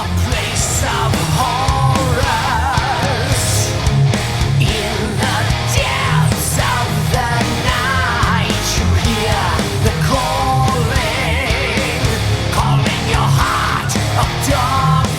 place of horrors. In the depths of the night, you hear the calling your heart of darkness.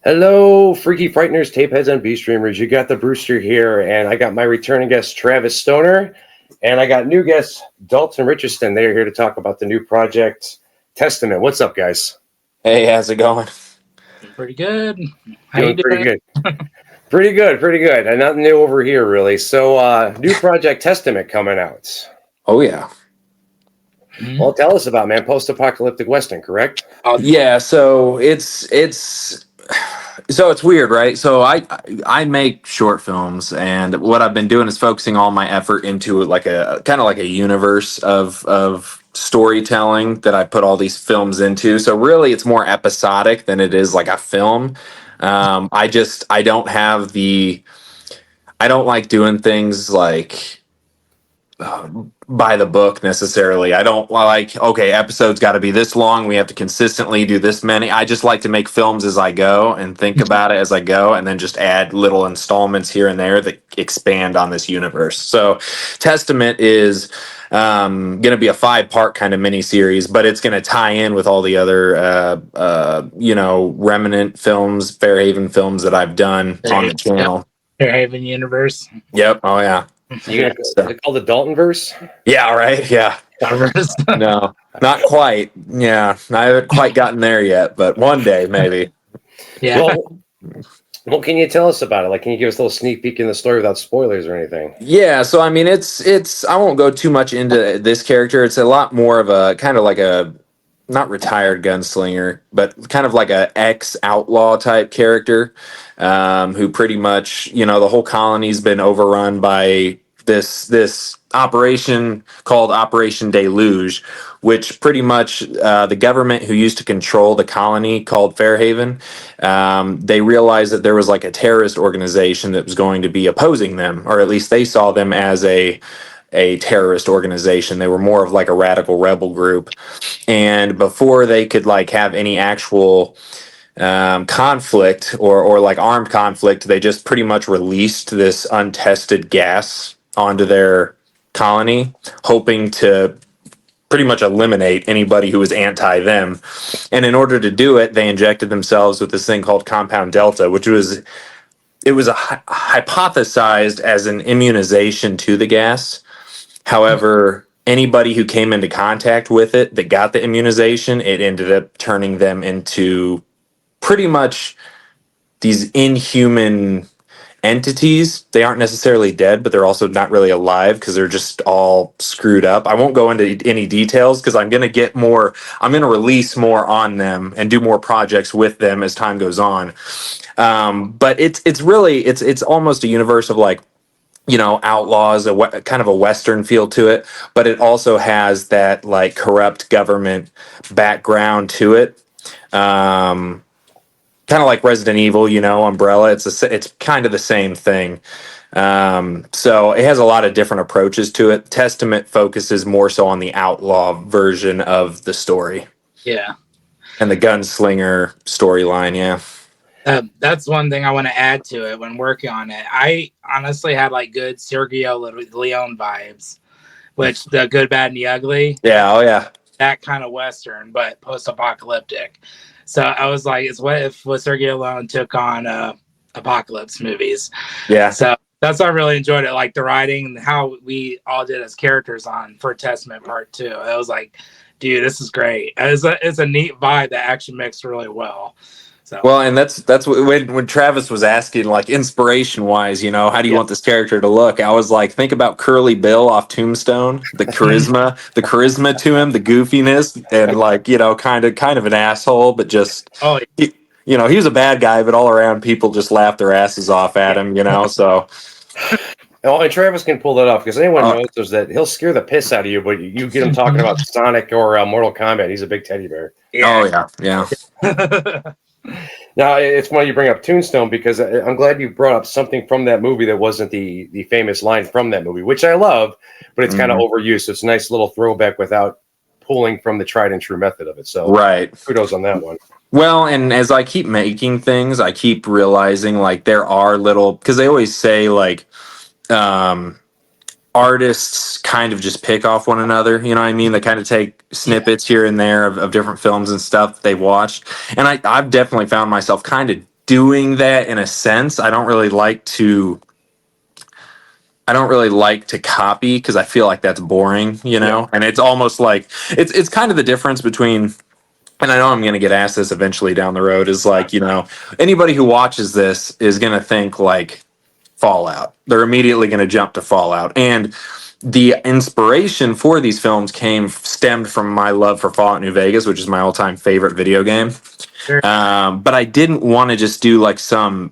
Hello, freaky frighteners, tape heads, and B-streamers. You got the Brewster here, and I got my returning guest, Travis Stoner, and I got new guests, Dalton Richardson. They're here to talk about the new project, Testament. What's up, guys? Hey, how's it going? Pretty good. How Doing you pretty doing? good. Pretty good. And nothing new over here, really. So, new project, Testament, coming out. Oh, yeah. Well, tell us about, man. Post-apocalyptic Western, correct? Yeah, so it's weird, right? So I make short films, and what I've been doing is focusing all my effort into like a kind of like a universe of storytelling that I put all these films into. So really, it's more episodic than it is like a film. I don't have I don't like doing things like by the book necessarily. I don't like, okay, episodes got to be this long. We have to consistently do this many. I just like to make films as I go and think about it as I go, and then just add little installments here and there that expand on this universe. So Testament is going to be a 5-part kind of mini series, but it's going to tie in with all the other, remnant films, Fairhaven films that I've done on the channel. Fairhaven universe. Yep. Oh, yeah. You gonna call the Daltonverse? Yeah, right. Yeah. No, not quite. Yeah, I haven't quite gotten there yet, but one day maybe. Yeah. Well, can you tell us about it? Like, can you give us a little sneak peek in the story without spoilers or anything? Yeah, so I mean, it's. I won't go too much into this character. It's a lot more of a kind of like a not retired gunslinger, but kind of like a ex-outlaw type character, who pretty much, the whole colony's been overrun by this operation called Operation Deluge, which pretty much the government who used to control the colony called Fairhaven, they realized that there was like a terrorist organization that was going to be opposing them, or at least they saw them as a terrorist organization. They were more of like a radical rebel group, and before they could like have any actual conflict or like armed conflict, they just pretty much released this untested gas onto their colony, hoping to pretty much eliminate anybody who was anti them. And in order to do it, they injected themselves with this thing called Compound Delta, which was hypothesized as an immunization to the gas. However, anybody who came into contact with it that got the immunization, it ended up turning them into pretty much these inhuman entities. They aren't necessarily dead, but they're also not really alive because they're just all screwed up. I won't go into any details because I'm going to release more on them and do more projects with them as time goes on. But it's almost a universe of like, outlaws, kind of a Western feel to it, but it also has that like corrupt government background to it. Kind of like Resident Evil, Umbrella. It's kind of the same thing. So it has a lot of different approaches to it. Testament focuses more so on the outlaw version of the story. Yeah. And the gunslinger storyline, yeah. That's one thing I want to add to it when working on it. I honestly had like good Sergio Leone vibes, which the Good, Bad, and the Ugly. Yeah, oh yeah. That kind of Western, but post-apocalyptic. So I was like, it's what if Sergio Leone took on apocalypse movies. Yeah. So that's why I really enjoyed it, like the writing and how we all did as characters for Testament Part 2. It was like, dude, this is great. It's a neat vibe that actually mixed really well. So. Well, and that's when Travis was asking, like, inspiration wise, how do you want this character to look? I was like, think about Curly Bill off Tombstone, the charisma to him, the goofiness, and like, kind of an asshole, but just he was a bad guy, but all around people just laughed their asses off at him, so. Oh, and Travis can pull that off because anyone Oh. knows is that he'll scare the piss out of you, but you get him talking about Sonic or Mortal Kombat. He's a big teddy bear. Oh yeah. Now, it's funny you bring up Tombstone because I'm glad you brought up something from that movie that wasn't the famous line from that movie, which I love, but it's kind of overused. So it's a nice little throwback without pulling from the tried and true method of it. So Right. kudos on that one. Well, and as I keep making things, I keep realizing like there are little, because they always say like artists kind of just pick off one another. You know what I mean? They kind of take snippets here and there of different films and stuff they watched. And I've definitely found myself kind of doing that in a sense. I don't really like to copy because I feel like that's boring, you know? Yeah. And it's almost like it's kind of the difference between, and I know I'm going to get asked this eventually down the road, is like, you know, anybody who watches this is going to think like Fallout. They're immediately going to jump to Fallout. And the inspiration for these films stemmed from my love for Fallout New Vegas, which is my all-time favorite video game. Sure. But I didn't want to just do like some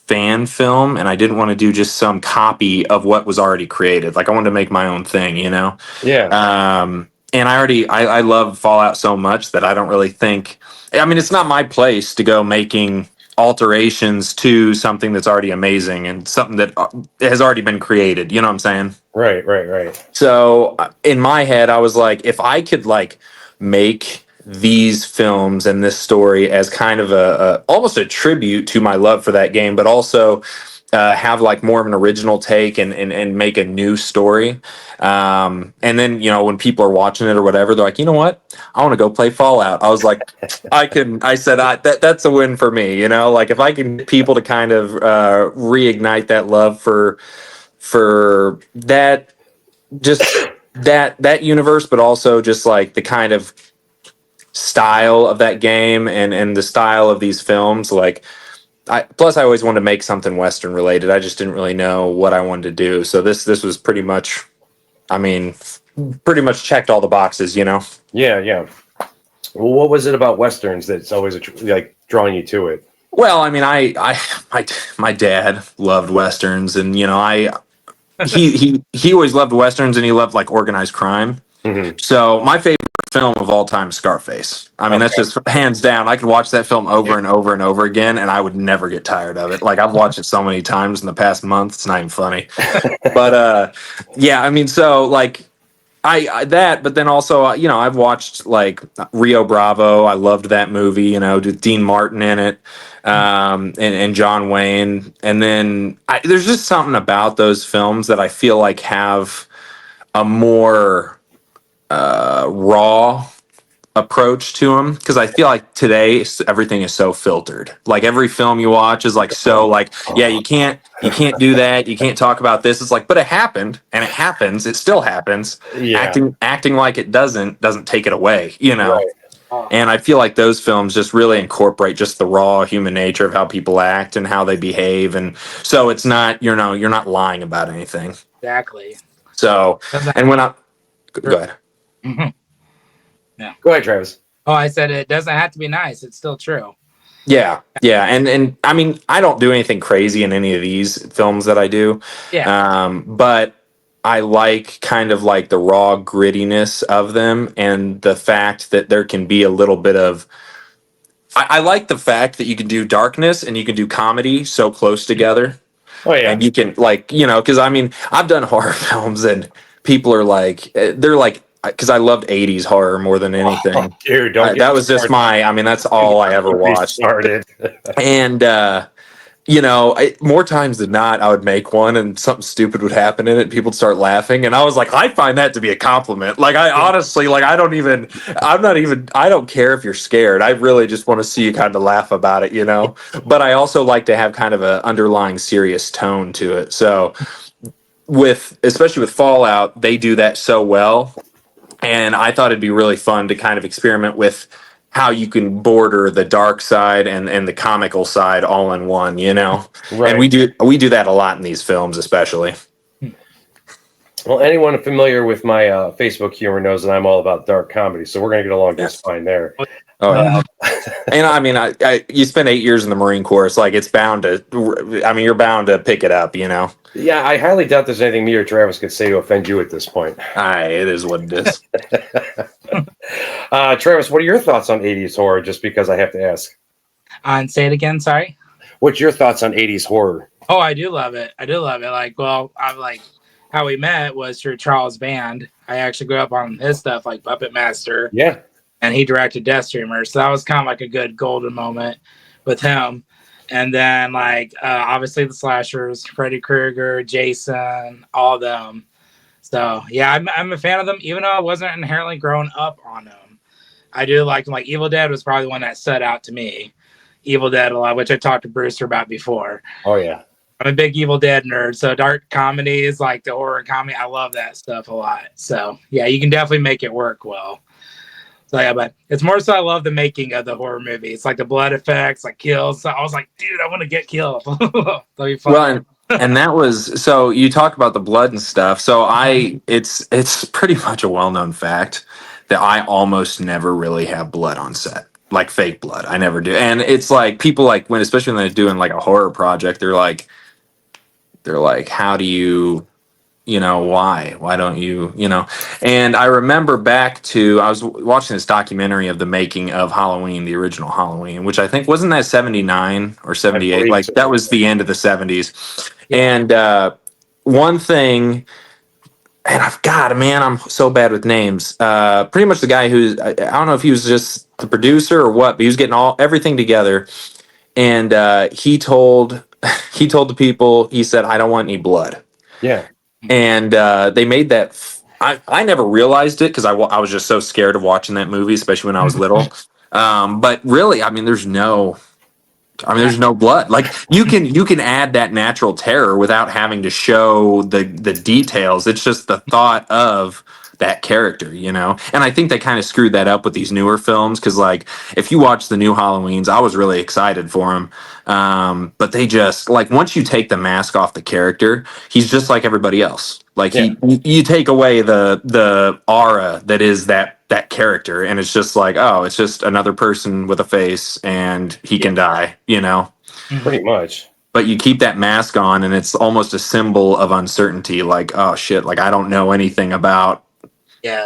fan film, and I didn't want to do just some copy of what was already created. Like I wanted to make my own thing, you know? Yeah. And I love Fallout so much that I don't really think, I mean, it's not my place to go making alterations to something that's already amazing and something that has already been created. You know what I'm saying? Right. So in my head, I was like, if I could like make these films and this story as kind of a almost a tribute to my love for that game, but also have like more of an original take and make a new story. And then, you know, when people are watching it or whatever, they're like, you know what? I want to go play Fallout. I was like, that's a win for me. You know, like if I can get people to kind of reignite that love for that, just that universe, but also just like the kind of style of that game and the style of these films, like I always wanted to make something Western related. I just didn't really know what I wanted to do. So this was pretty much, I mean, pretty much checked all the boxes, you know? Yeah. Well, what was it about Westerns that's always like drawing you to it? Well, I mean, my dad loved Westerns, and, you know, he always loved Westerns, and he loved like organized crime. Mm-hmm. So my favorite film of all time is Scarface. I mean, that's just hands down. I could watch that film over and over and over again, and I would never get tired of it. Like I've watched it so many times in the past month, it's not even funny. But yeah, I mean, so like I that, but then also, you know, I've watched like Rio Bravo. I loved that movie. You know, with Dean Martin in it, and John Wayne. And then there's just something about those films that I feel like have a more raw approach to them, because I feel like today everything is so filtered. Like every film you watch is like so like, yeah, you can't do that, you can't talk about this. It's like, but it happened, and it happens, it still happens. Yeah. Acting like it doesn't take it away, you know. Right. And I feel like those films just really incorporate just the raw human nature of how people act and how they behave, and so it's not, you know, you're not lying about anything. Exactly. So, and when I go ahead. Mm-hmm. Yeah. Go ahead, Travis. Oh, I said it doesn't have to be nice. It's still true. Yeah. And I mean, I don't do anything crazy in any of these films that I do. Yeah. But I like kind of like the raw grittiness of them, and the fact that there can be a little bit of, I like the fact that you can do darkness and you can do comedy so close together. Oh yeah. And you can, like, you know, because I mean, I've done horror films and people are like, they're like, because I loved 80s horror more than anything. Oh, dude, don't get that was just I mean, that's all I ever watched. Started. And, you know, more times than not, I would make one and something stupid would happen in it. People would start laughing. And I was like, I find that to be a compliment. Like, I honestly, like, I don't care if you're scared. I really just want to see you kind of laugh about it, you know? But I also like to have kind of an underlying serious tone to it. So especially with Fallout, they do that so well. And I thought it'd be really fun to kind of experiment with how you can border the dark side and the comical side all in one, you know? Right. And we do that a lot in these films, especially. Well, anyone familiar with my Facebook humor knows that I'm all about dark comedy, so we're going to get along just fine there. Oh, yeah. And I mean, you spend 8 years in the Marine Corps. It's like it's bound to. I mean, you're bound to pick it up. Yeah, I highly doubt there's anything me or Travis could say to offend you at this point. It is what it is. Travis, what are your thoughts on 80s horror? Just because I have to ask. And say it again. Sorry. What's your thoughts on 80s horror? Oh, I do love it. I do love it. Like, well, I'm like, how we met was through Charles' band. I actually grew up on his stuff, like Puppet Master. Yeah. And he directed Death Streamer. So that was kind of like a good golden moment with him. And then, like, obviously the slashers, Freddy Krueger, Jason, all of them. So, yeah, I'm a fan of them, even though I wasn't inherently growing up on them. I do like them. Like, Evil Dead was probably the one that stood out to me. Evil Dead a lot, which I talked to Brewster about before. Oh, yeah. I'm a big Evil Dead nerd. So, dark comedies, like the horror comedy, I love that stuff a lot. So, yeah, you can definitely make it work well. So yeah, but it's more so I love the making of the horror movie. It's like the blood effects, like kills. So I was like, dude, I want to get killed. That'll be fun. Well, and that was so you talk about the blood and stuff. So it's pretty much a well-known fact that I almost never really have blood on set, like fake blood. I never do. And it's like people like especially when they're doing like a horror project, they're like, how do you? Why don't you, and I remember I was watching this documentary of the making of Halloween, the original Halloween, which I think wasn't that 79 or 78, like that was the end of the 70s. And one thing, and I'm so bad with names. Pretty much the guy I don't know if he was just the producer or what, but he was getting everything together. And he told the people, he said, I don't want any blood. Yeah. And they made that. I never realized it because I was just so scared of watching that movie, especially when I was little. But really, there's no blood. Like you can add that natural terror without having to show the details. It's just the thought of that character, And I think they kind of screwed that up with these newer films because, like, if you watch the new Halloweens, I was really excited for them. But they just like once you take the mask off the character, he's just like everybody else. Like you take away the aura that is that character, and it's just like, oh, it's just another person with a face, and he can die, Pretty much. But you keep that mask on, and it's almost a symbol of uncertainty. Like, oh shit, like I don't know anything about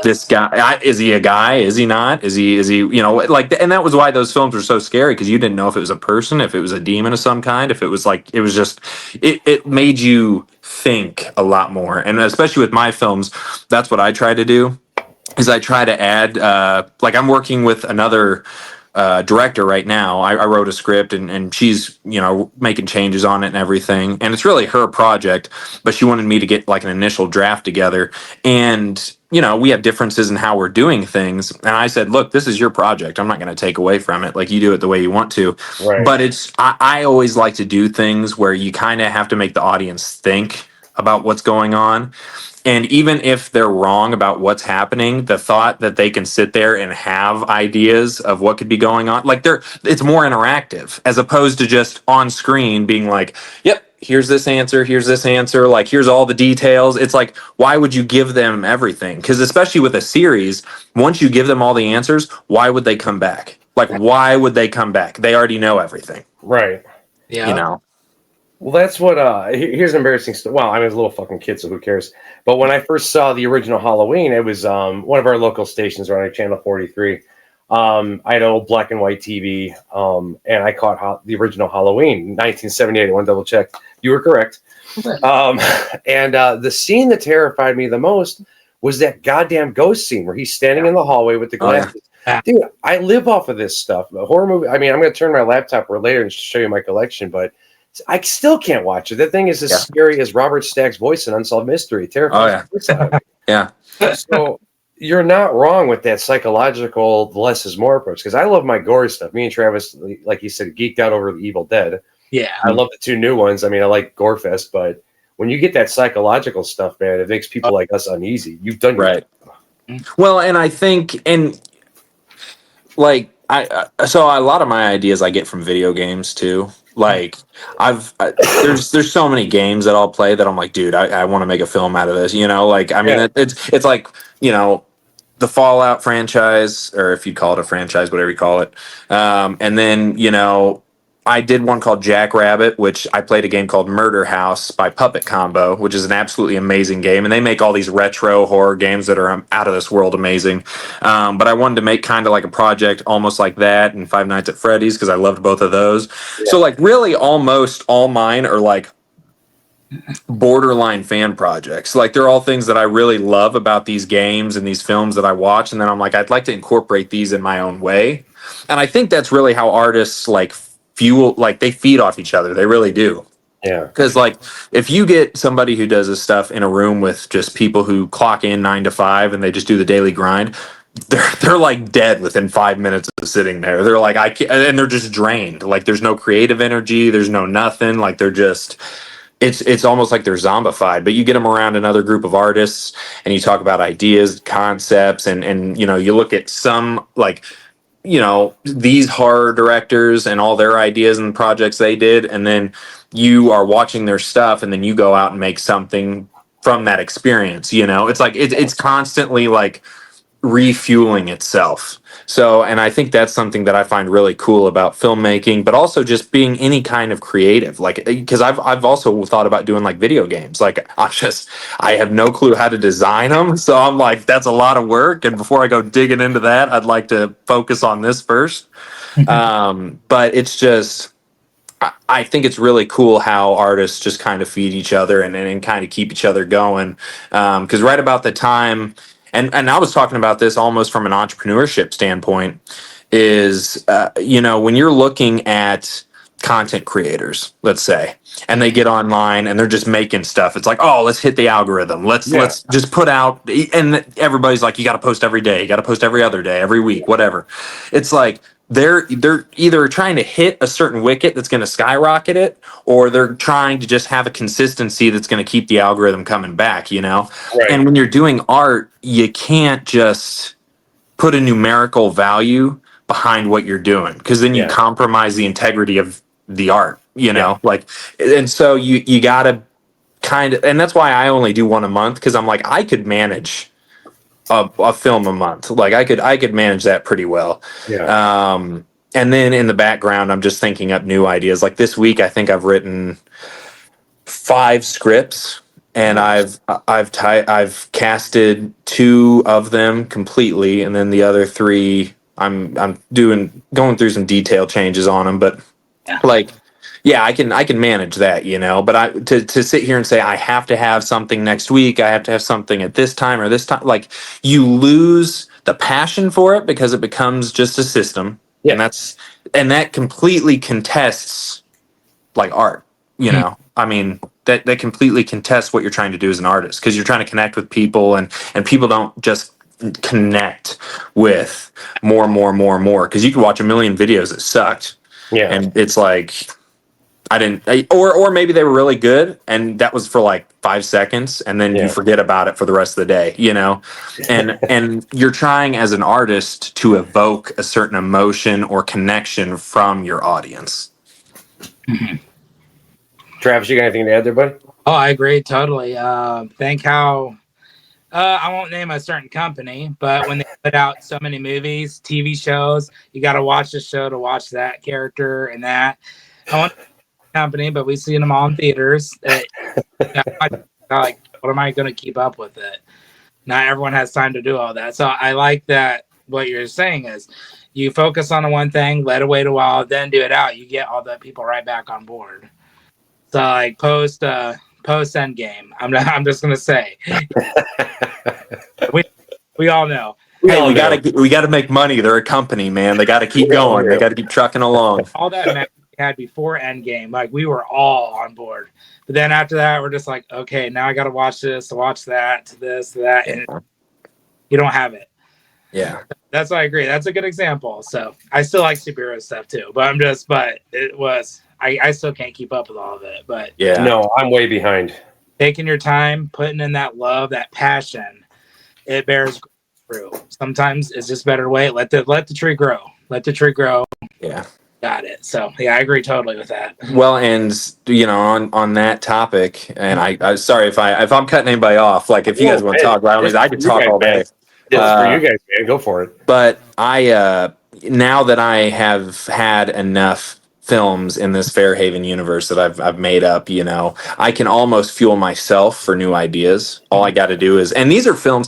this guy. Is he a guy? Is he not? Is he? Like, and that was why those films were so scary because you didn't know if it was a person, if it was a demon of some kind, if it was like it was just it made you think a lot more. And especially with my films, that's what I try to do. Is I try to add like I'm working with another director right now. I wrote a script and she's making changes on it and everything, and it's really her project, but she wanted me to get like an initial draft together, and we have differences in how we're doing things, and I said, look, this is your project, I'm not going to take away from it, like you do it the way you want to. Right. But I always like to do things where you kind of have to make the audience think about what's going on. And even if they're wrong about what's happening, the thought that they can sit there and have ideas of what could be going on, like it's more interactive as opposed to just on screen being like, yep, here's this answer, like here's all the details. It's like, why would you give them everything? Because especially with a series, once you give them all the answers, why would they come back? Like, why would they come back? They already know everything. Right. Yeah. Well, that's what. Here's an embarrassing story. Well, I was a little fucking kid, so who cares? But when I first saw the original Halloween, it was one of our local stations running Channel 43. I had an old black and white TV, and I caught the original Halloween, 1978. I want to double check. You were correct. And the scene that terrified me the most was that goddamn ghost scene where he's standing in the hallway with the glasses. Dude, I live off of this stuff. A horror movie. I mean, I'm going to turn my laptop later and show you my collection, but I still can't watch it. That thing is as scary as Robert Stack's voice in Unsolved Mystery. Terrifying. Oh, yeah. So you're not wrong with that psychological less is more approach, because I love my gore stuff. Me and Travis, like you said, geeked out over the Evil Dead. Yeah. I love the two new ones. I mean, I like Gorefest, but when you get that psychological stuff, man, it makes people like us uneasy. You've done right. Well, and I think, and like, so a lot of my ideas I get from video games too. Like there's so many games that I'll play that I'm like, dude, I want to make a film out of this, Like, I mean, it's like, the the Fallout franchise, or if you call it a franchise, whatever you call it. And then, I did one called Jackrabbit, which I played a game called Murder House by Puppet Combo, which is an absolutely amazing game. And they make all these retro horror games that are out of this world amazing. But I wanted to make kind of like a project almost like that and Five Nights at Freddy's because I loved both of those. Yeah. So like really almost all mine are like borderline fan projects. Like they're all things that I really love about these games and these films that I watch. And then I'm like, I'd like to incorporate these in my own way. And I think that's really how artists like fuel, like they feed off each other. They really do. Yeah. Because like if you get somebody who does this stuff in a room with just people who clock in 9 to 5 and they just do the daily grind, they're like dead within 5 minutes of sitting there. They're like, I can't, and they're just drained. Like there's no creative energy. There's no nothing. Like they're just, it's almost like they're zombified. But you get them around another group of artists and you talk about ideas, concepts, and you look at some like, these horror directors and all their ideas and projects they did, and then you are watching their stuff and then you go out and make something from that experience. It's like it's constantly like refueling itself. So, and I think that's something that I find really cool about filmmaking, but also just being any kind of creative. Like, because I've also thought about doing like video games. Like, I have no clue how to design them, so I'm like, that's a lot of work. And before I go digging into that, I'd like to focus on this first. But it's just, I think it's really cool how artists just kind of feed each other and kind of keep each other going. Because right about the time. And I was talking about this almost from an entrepreneurship standpoint is, when you're looking at content creators, let's say, and they get online and they're just making stuff. It's like, oh, let's hit the algorithm. Let's just put out, and everybody's like, you got to post every day. You got to post every other day, every week, whatever. It's like, they're either trying to hit a certain wicket that's going to skyrocket it, or they're trying to just have a consistency that's going to keep the algorithm coming back, Right. And when you're doing art, you can't just put a numerical value behind what you're doing, because then you compromise the integrity of the art, like, and so you got to kind of, and that's why I only do one a month, because I'm like, I could manage a film a month. Like I could manage that pretty well. Yeah. And then in the background, I'm just thinking up new ideas. Like this week, I think I've written 5 scripts, and I've casted 2 of them completely, and then the other 3 I'm going through some detail changes on them. But I can manage that, But to sit here and say I have to have something next week, I have to have something at this time or this time, like you lose the passion for it because it becomes just a system, and that completely contests like art, I mean that completely contests what you're trying to do as an artist, because you're trying to connect with people, and people don't just connect with more, because you can watch a million videos that sucked, and it's like. Or maybe they were really good and that was for like 5 seconds, and then you forget about it for the rest of the day, and you're trying as an artist to evoke a certain emotion or connection from your audience. Mm-hmm. Travis, you got anything to add there, buddy? Oh, I agree totally. Think how I won't name a certain company, but when they put out so many movies, TV shows, you got to watch the show to watch that character and that. I want company, but we've seen them all in theaters. Like, what am I going to keep up with it? Not everyone has time to do all that. So I like that. What you're saying is you focus on the one thing, let it wait a while, then do it out. You get all the people right back on board. So like post Endgame, I'm just going to say, we all know. Hey, we gotta make money. They're a company, man. They got to keep going. They got to keep trucking along. All that had before Endgame, like we were all on board, but then after that we're just like, okay, now I gotta watch this to watch that to this to that, and you don't have it. That's why I agree. That's a good example. So I still like superhero stuff too, but I still can't keep up with all of it. But no, I'm way behind. Taking your time, putting in that love, that passion, it bears fruit. Sometimes it's just better way. Let the tree grow. Let the tree grow. Got it. So I agree totally with that. Well, and on that topic, and I sorry if I'm cutting anybody off. Like if you guys want to talk, by all means, I could talk all day. It's for you guys, man. Go for it. But now that I have had enough films in this Fairhaven universe that I've made up, I can almost fuel myself for new ideas. All I got to do is, and these are films.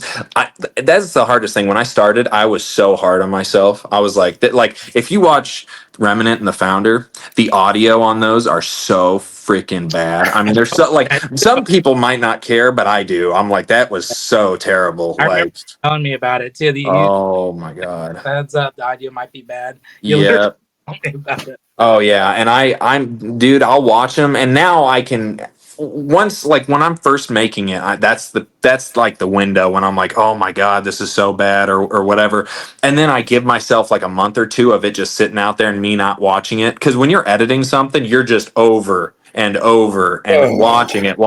That's the hardest thing. When I started, I was so hard on myself. I was like, if you watch Remnant and The Founder, the audio on those are so freaking bad. I mean, they're so some people might not care, but I do. I'm like, that was so terrible. I remember Like, telling me about it too. oh my god. Heads up, the audio might be bad. Yeah. Tell me about it. Oh yeah, and I'm dude. I'll watch them, and now I can. Once, like when I'm first making it, that's like the window when I'm like, oh my god, this is so bad, or whatever. And then I give myself like a month or two of it just sitting out there and me not watching it, because when you're editing something, you're just over and over and watching it,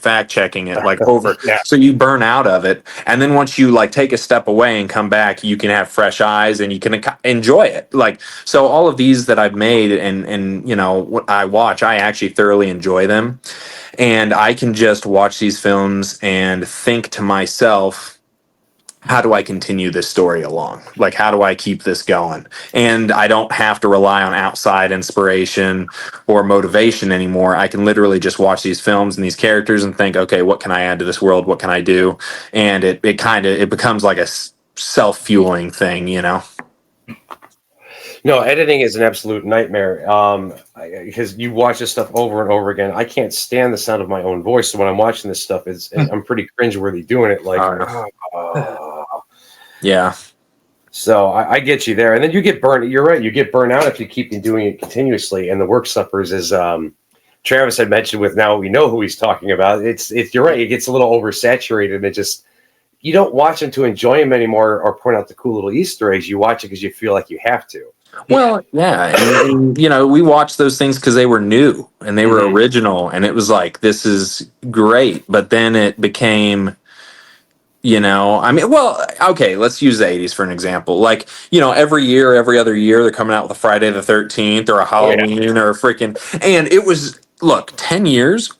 fact checking it like over. Yeah. So you burn out of it, and then once you like take a step away and come back, you can have fresh eyes and you can enjoy it. Like, so all of these that I've made and what I watch, I actually thoroughly enjoy them, and I can just watch these films and think to myself, how do I continue this story along? Like, how do I keep this going? And I don't have to rely on outside inspiration or motivation anymore. I can literally just watch these films and these characters and think, okay, what can I add to this world? What can I do? And it becomes like a self-fueling thing, No, editing is an absolute nightmare. Because you watch this stuff over and over again. I can't stand the sound of my own voice. So when I'm watching this stuff, I'm pretty cringeworthy doing it. Like, yeah. So I get you there, and then you get burned. You're right. You get burned out if you keep doing it continuously, and the work suffers. As Travis had mentioned, with now we know who he's talking about. It's you're right. It gets a little oversaturated, and it just you don't watch them to enjoy them anymore or point out the cool little Easter eggs. You watch it because you feel like you have to. Well, yeah, and we watched those things because they were new and they were original, and it was like, this is great. But then it became, okay, let's use the 80s for an example. Like, every other year, they're coming out with a Friday the 13th or a Halloween or a freaking, and it was, look, 10 years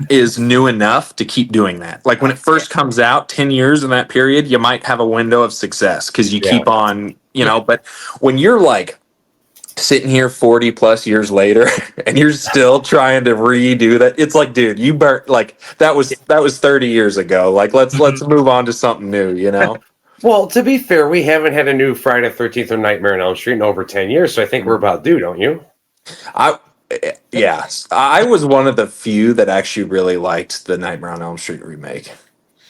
is new enough to keep doing that. Like when it first comes out, 10 years in that period, you might have a window of success because you keep on, but when you're like, sitting here 40 plus years later and you're still trying to redo that, it's like, dude, you burnt, like that was 30 years ago. Like let's move on to something new. Well, to be fair, we haven't had a new Friday the 13th or Nightmare on Elm Street in over 10 years, so I think we're about due, don't you? Yes, I was one of the few that actually really liked the Nightmare on Elm Street remake.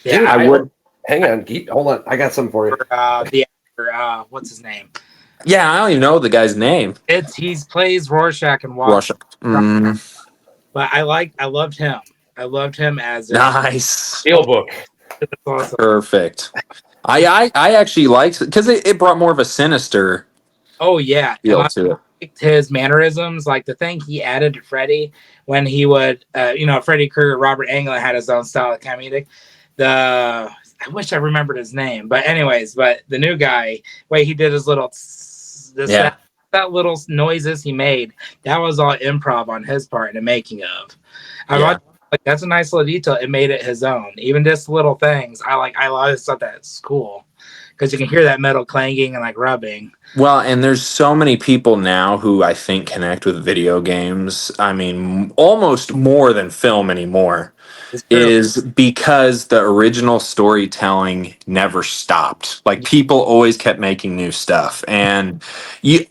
Yeah, Dude, I would. Hang on, hold on, I got something for you. The actor, what's his name? Yeah, I don't even know the guy's name. He plays Rorschach and Walk. But I loved him. I loved him as nice Steelbook. Awesome. Perfect. I actually liked it because it brought more of a sinister feel to it. His mannerisms, like the thing he added to Freddy when he would, Freddy Krueger, Robert Englund had his own style of comedic. I wish I remembered his name, but the new guy, way he did his little. That little noises he made, that was all improv on his part in the making of. That's a nice little detail. It made it his own. Even just little things. I always thought that's cool because you can hear that metal clanging and like rubbing. Well, and there's so many people now who I think connect with video games. I mean, almost more than film anymore. Is because the original storytelling never stopped. Like people always kept making new stuff, and you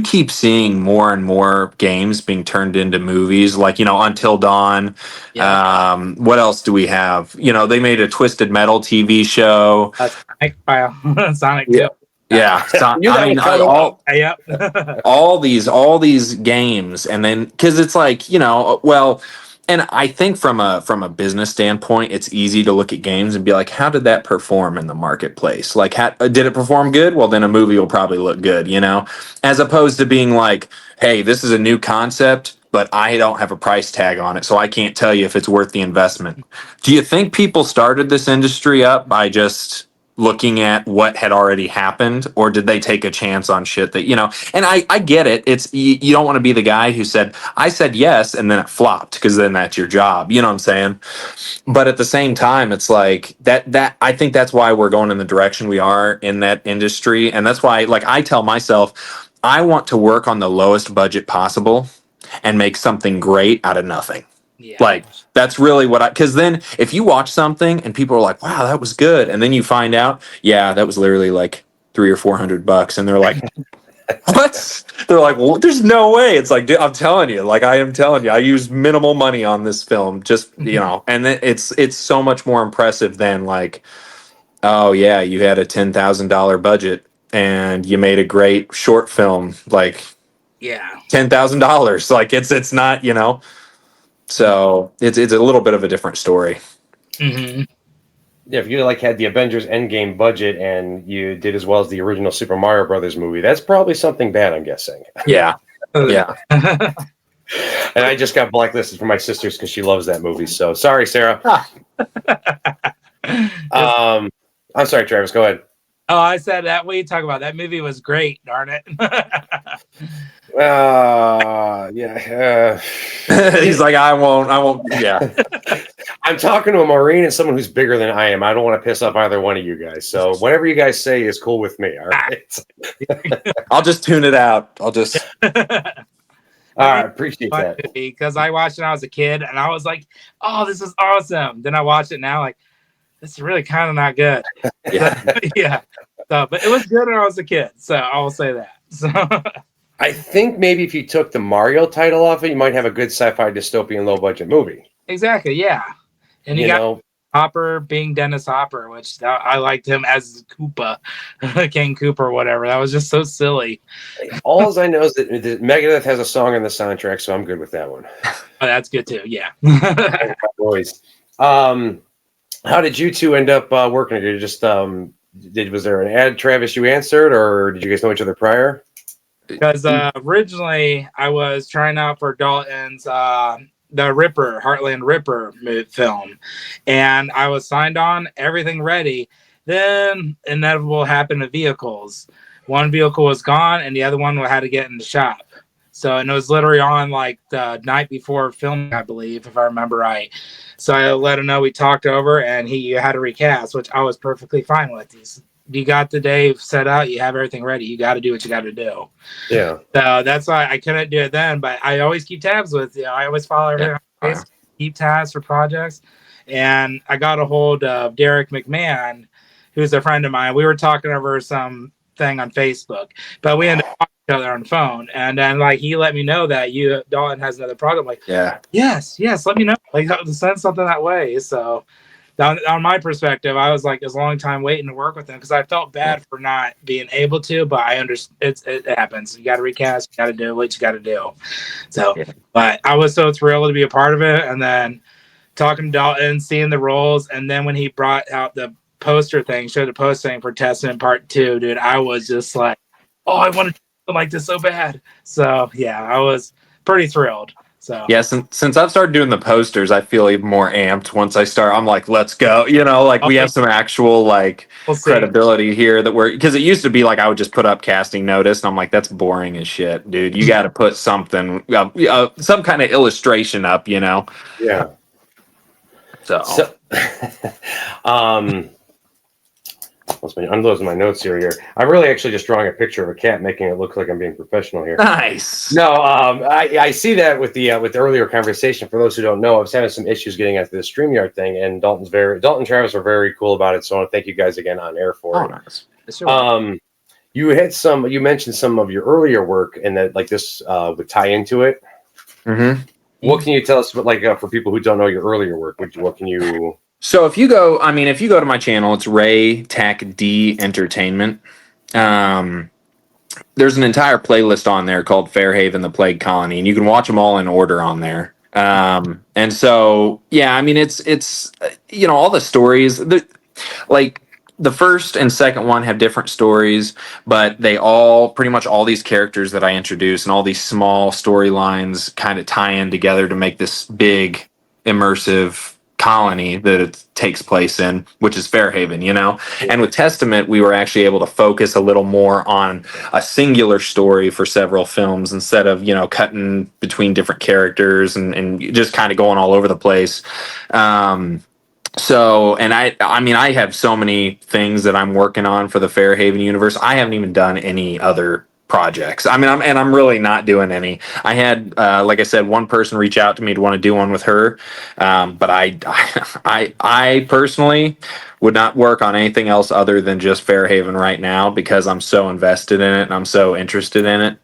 keep seeing more and more games being turned into movies. Like Until Dawn. Yeah. What else do we have? They made a Twisted Metal TV show. Sonic. Yeah. Yeah, so, all these games, and then because it's like and I think from a business standpoint, it's easy to look at games and be like, how did that perform in the marketplace? Like, did it perform good? Well, then a movie will probably look good, as opposed to being like, hey, this is a new concept, but I don't have a price tag on it, so I can't tell you if it's worth the investment. Do you think people started this industry up by just looking at what had already happened, or did they take a chance on shit that, and I get it. It's you don't want to be the guy who said, I said yes, and then it flopped, because then that's your job. You know what I'm saying? But at the same time, it's like that I think that's why we're going in the direction we are in that industry. And that's why, like, I tell myself, I want to work on the lowest budget possible and make something great out of nothing. Yeah. Like, that's really what because then if you watch something and people are like, wow, that was good, and then you find out, yeah, that was literally like $300 or $400, and they're like, what? They're like, well, there's no way. It's like, dude, I'm telling you, like, I am telling you, I used minimal money on this film, just, and then it's so much more impressive than like, oh yeah, you had a $10,000 budget and you made a great short film, like, Yeah. $10,000. Like, it's not, so it's a little bit of a different story. Mm-hmm. Yeah, if you like had the Avengers Endgame budget and you did as well as the original Super Mario Brothers movie, that's probably something bad, I'm guessing. Yeah. Yeah. And I just got blacklisted for my sisters because she loves that movie. So sorry, Sarah. I'm sorry, Travis. Go ahead. Oh, I said that. What are you talking about? That movie was great. Darn it. Yeah. He's like, I won't. Yeah. I'm talking to a Marine and someone who's bigger than I am. I don't want to piss off either one of you guys. So whatever you guys say is cool with me. All right. I'll just tune it out. All right. Appreciate that. Because I watched it when I was a kid and I was like, oh, this is awesome. Then I watched it now, like, this is really kind of not good. Yeah. Yeah. So, but it was good when I was a kid. So I will say that. So I think maybe if you took the Mario title off it, you might have a good sci-fi dystopian low budget movie. exactly. Yeah. And you got Hopper being Dennis Hopper, which I liked him as Koopa, King Koopa or whatever. That was just so silly. All I know is that Megadeth has a song on the soundtrack, so I'm good with that one. Oh, that's good too. Yeah. Boys. How did you two end up working? Did you just was there an ad, Travis, you answered, or did you guys know each other prior? Because originally I was trying out for Dalton's the Ripper, Heartland Ripper film, and I was signed on, everything ready. Then inevitable happened to vehicles. One vehicle was gone, and the other one had to get in the shop. So, and it was literally on like the night before filming, I believe, if I remember right. So I let him know, we talked over, and he had to recast, which I was perfectly fine with. You got the day set out, you have everything ready. You got to do what you got to do. Yeah. So that's why I couldn't do it then, but I always keep tabs with you. I always follow everything on Facebook, keep tabs for projects. And I got a hold of Derek McMahon, who's a friend of mine. We were talking over some thing on Facebook, but we ended up talking to each other on the phone. And then like he let me know that Dalton has another project. I'm like, yes, let me know. Like send something that way. So on my perspective, I was like, it's a long time waiting to work with him because I felt bad for not being able to, but I understand it happens. You got to recast, you got to do what you got to do. So, but I was so thrilled to be a part of it. And then talking to Dalton, seeing the roles. And then when he brought out the poster thing, showed the poster thing for Testament Part 2, dude, I was just like, oh, I want to do like this so bad. So yeah, I was pretty thrilled. So yeah, since I've started doing the posters, I feel even more amped once I start. I'm like, let's go. We have some actual credibility here that because it used to be like I would just put up casting notice, and I'm like, that's boring as shit, dude. You got to put something, some kind of illustration up, Yeah. So I'm losing my notes here. I'm really actually just drawing a picture of a cat, making it look like I'm being professional here. Nice. No, I see that with the earlier conversation. For those who don't know, I was having some issues getting into the StreamYard thing, and Dalton and Travis are very cool about it. So I want to thank you guys again on air for it. Nice. You mentioned some of your earlier work, and that like this would tie into it. Mm-hmm. What can you tell us about, for people who don't know your earlier work? What can you? So if you go to my channel, it's Ray Tac D Entertainment. There's an entire playlist on there called Fairhaven, the Plague Colony, and you can watch them all in order on there. And so, yeah, I mean, it's all the stories, the first and second one have different stories, but they all, pretty much all these characters that I introduce and all these small storylines kind of tie in together to make this big, immersive colony that it takes place in, which is Fairhaven, you know. And with Testament, we were actually able to focus a little more on a singular story for several films instead of, you know, cutting between different characters and just kind of going all over the place. So, and I mean, I have so many things that I'm working on for the Fairhaven universe. I haven't even done any other projects. I mean, I'm really not doing any. I had, like I said, one person reach out to me to want to do one with her, but I personally would not work on anything else other than just Fairhaven right now because I'm so invested in it and I'm so interested in it.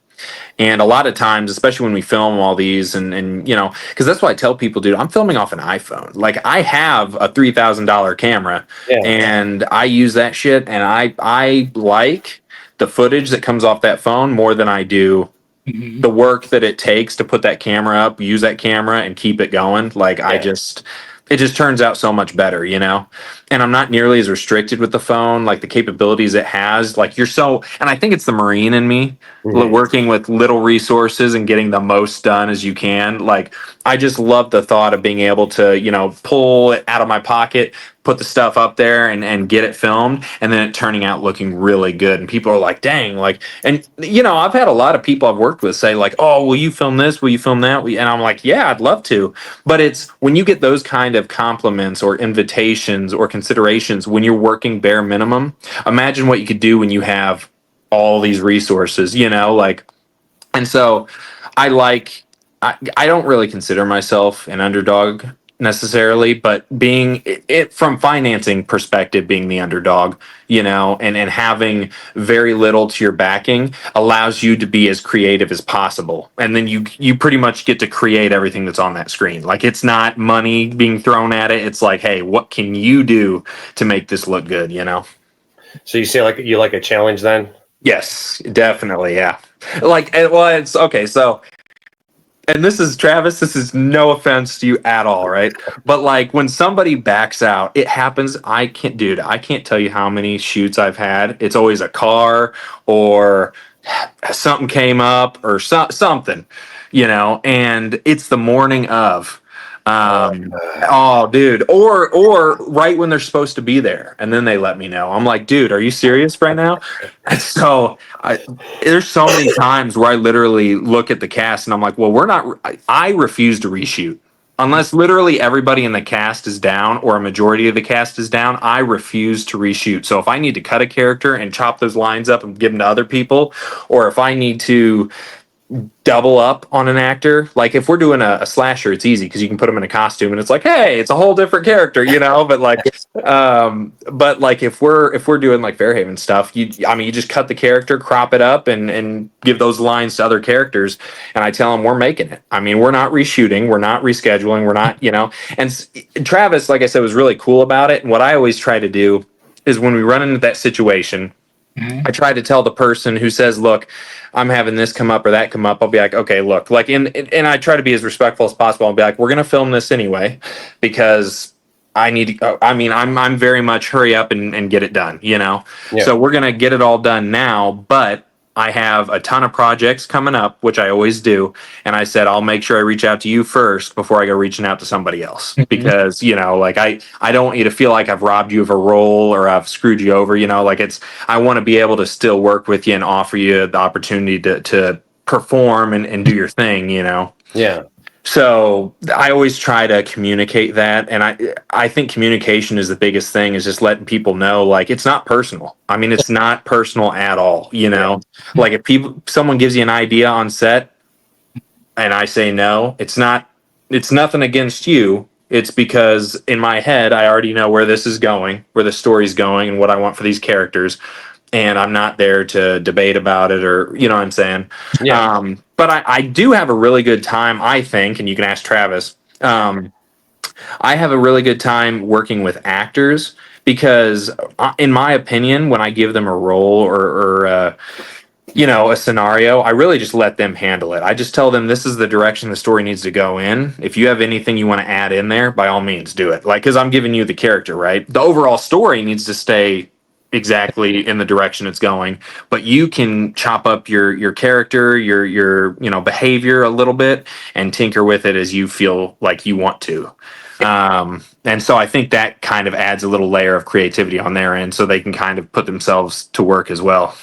And a lot of times, especially when we film all these and you know, because that's why I tell people, dude, I'm filming off an iPhone. Like I have a $3,000 camera Yeah. and I use that shit and I like the footage that comes off that phone more than I do Mhm. the work that it takes to put that camera up, use that camera and keep it going. Like it just turns out so much better, you know? And I'm not nearly as restricted with the phone, like the capabilities it has. Like and I think it's the Marine in me Mhm. working with little resources and getting the most done as you can. Like I just love the thought of being able to, you know, pull it out of my pocket, put the stuff up there and get it filmed and then it turning out looking really good. And people are like, dang, like, and you know, I've had a lot of people I've worked with say like, oh, will you film this? Will you film that? And I'm like, yeah, I'd love to. But it's when you get those kind of compliments or invitations or considerations when you're working bare minimum, imagine what you could do when you have all these resources, you know, like, and so I like, I don't really consider myself an underdog necessarily, but being it from financing perspective, being the underdog, you know, and having very little to your backing allows you to be as creative as possible. And then you pretty much get to create everything that's on that screen. Like it's not money being thrown at it. It's like, hey, what can you do to make this look good, you know? So you say like you like a challenge then? Yes, definitely. Yeah. Like, well, it's okay. So, and this is Travis, this is no offense to you at all, right? But like when somebody backs out, it happens. Dude, I can't tell you how many shoots I've had. It's always a car or something came up or something, you know, and it's the morning of. Oh, dude, or right when they're supposed to be there, and then they let me know. I'm like, dude, are you serious right now? So there's so many times where I literally look at the cast and I'm like, well, we're not. I refuse to reshoot unless literally everybody in the cast is down or a majority of the cast is down. I refuse to reshoot. So if I need to cut a character and chop those lines up and give them to other people, or if I need to double up on an actor. Like if we're doing a slasher, it's easy because you can put them in a costume and it's like, hey, it's a whole different character, you know. But like if we're doing like Fairhaven stuff, you just cut the character, crop it up, and give those lines to other characters. And I tell them we're making it. I mean, we're not reshooting, we're not rescheduling, we're not, you know. And Travis, like I said, was really cool about it. And what I always try to do is when we run into that situation, Mhm. I try to tell the person who says, look, I'm having this come up or that come up. I'll be like, okay, look, like, and I try to be as respectful as possible. I'll be like, we're going to film this anyway, because I need to, I mean, I'm very much hurry up and get it done, you know? Yeah. So we're going to get it all done now, but I have a ton of projects coming up, which I always do. And I said, I'll make sure I reach out to you first before I go reaching out to somebody else. Because, you know, like I don't want you to feel like I've robbed you of a role or I've screwed you over, you know, like I want to be able to still work with you and offer you the opportunity to perform and do your thing, you know? Yeah. So I always try to communicate that, and I think communication is the biggest thing. Is just letting people know, like it's not personal. I mean, it's not personal at all. You know, like if someone gives you an idea on set, and I say no, it's not. It's nothing against you. It's because in my head, I already know where this is going, where the story's going, and what I want for these characters. And I'm not there to debate about it or, you know what I'm saying? Yeah. But I do have a really good time, I think, and you can ask Travis. I have a really good time working with actors because, in my opinion, when I give them a role or you know, a scenario, I really just let them handle it. I just tell them this is the direction the story needs to go in. If you have anything you want to add in there, by all means, do it. Like, because I'm giving you the character, right? The overall story needs to stay exactly in the direction it's going, but you can chop up your character, your you know behavior a little bit and tinker with it as you feel like you want to. And so I think that kind of adds a little layer of creativity on their end, so they can kind of put themselves to work as well.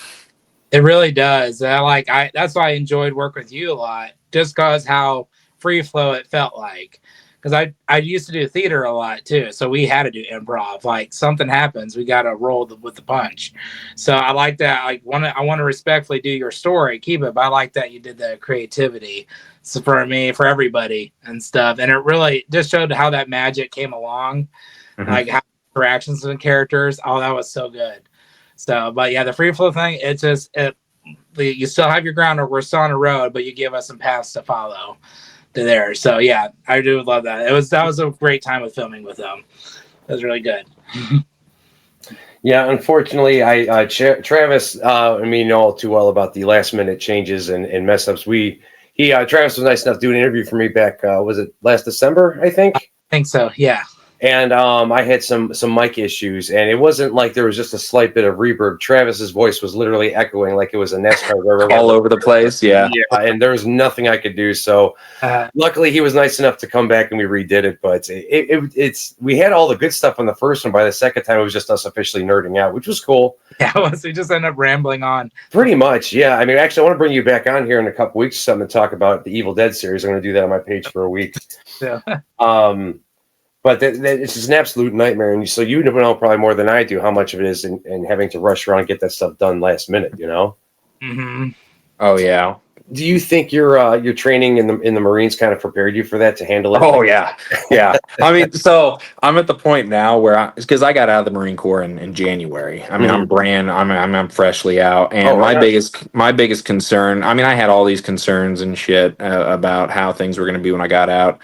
It really does. That's why I enjoyed working with you a lot, just cause how free flow it felt like. Because I used to do theater a lot too, so we had to do improv. Like something happens, we got to roll with the punch. So I like that. I want to respectfully do your story, keep it, but I like that you did the creativity. So for me, for everybody and stuff, and it really just showed how that magic came along, like how interactions with characters. Oh, that was so good. So, but yeah, the free flow thing, you still have your ground, or we're still on the road, but you give us some paths to follow to there. So yeah, I do love that. That was a great time with filming with them. It was really good. Yeah, unfortunately, Travis, and me know all too well about the last minute changes and mess ups. Travis was nice enough to do an interview for me back. Was it last December? I think. I think so. Yeah. And I had some mic issues, and it wasn't like there was just a slight bit of reverb. Travis's voice was literally echoing like it was a NASCAR driver all over the place. Yeah, and there was nothing I could do. So luckily, he was nice enough to come back and we redid it. But we had all the good stuff on the first one. By the second time, it was just us officially nerding out, which was cool. Yeah, we just ended up rambling on. Pretty much, yeah. I mean, actually, I want to bring you back on here in a couple weeks or something to talk about the Evil Dead series. I'm going to do that on my page for a week. Yeah. But it's just an absolute nightmare. And so you know probably more than I do how much of it is in having to rush around and get that stuff done last minute, you know? Mm-hmm. Oh, yeah. Do you think your training in the Marines kind of prepared you for that to handle it? Oh, yeah. Yeah. I mean, so I'm at the point now where because I got out of the Marine Corps in January. I mean, I'm freshly out. And my biggest concern, I mean, I had all these concerns and shit about how things were going to be when I got out.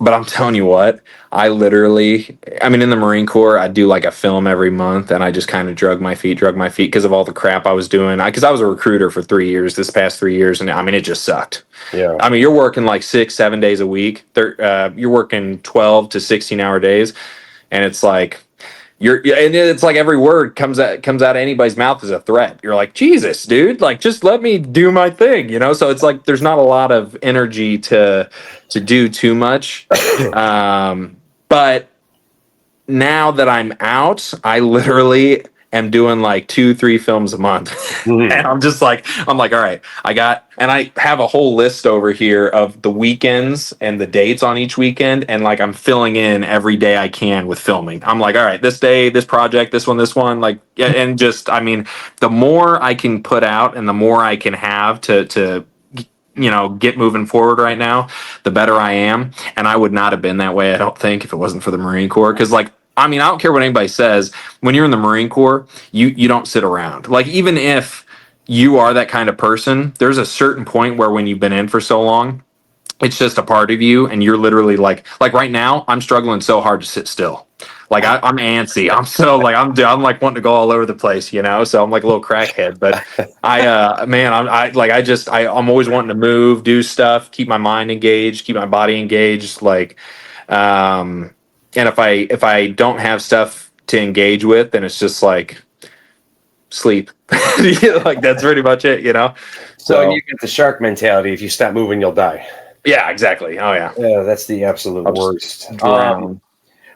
But I'm telling you what, in the Marine Corps, I do like a film every month, and I just kind of drug my feet because of all the crap I was doing. Because I was a recruiter for 3 years, this past 3 years, and I mean, it just sucked. Yeah. I mean, you're working like 6-7 days a week. You're working 12 to 16-hour days, and it's like, it's like every word comes out of anybody's mouth is a threat. You're like, Jesus, dude, like just let me do my thing, you know? So it's like there's not a lot of energy to do too much. But now that I'm out, I literally am doing like 2-3 films a month. And I'm like, all right, and I have a whole list over here of the weekends and the dates on each weekend. And like, I'm filling in every day I can with filming. I'm like, all right, this day, this project, this one, like, and just, I mean, the more I can put out and the more I can have to get moving forward right now, the better I am. And I would not have been that way, I don't think, if it wasn't for the Marine Corps. Because like, I mean, I don't care what anybody says. When you're in the Marine Corps, you don't sit around. Like, even if you are that kind of person, there's a certain point where when you've been in for so long, it's just a part of you, and you're literally like right now, I'm struggling so hard to sit still. Like I'm antsy. I'm so like I'm like wanting to go all over the place, you know. So I'm like a little crackhead. But I'm always wanting to move, do stuff, keep my mind engaged, keep my body engaged. Like, and if I don't have stuff to engage with, then it's just like sleep. Like that's pretty much it, you know. So you get the shark mentality. If you stop moving, you'll die. Yeah, exactly. Oh yeah. Yeah, that's the absolute worst.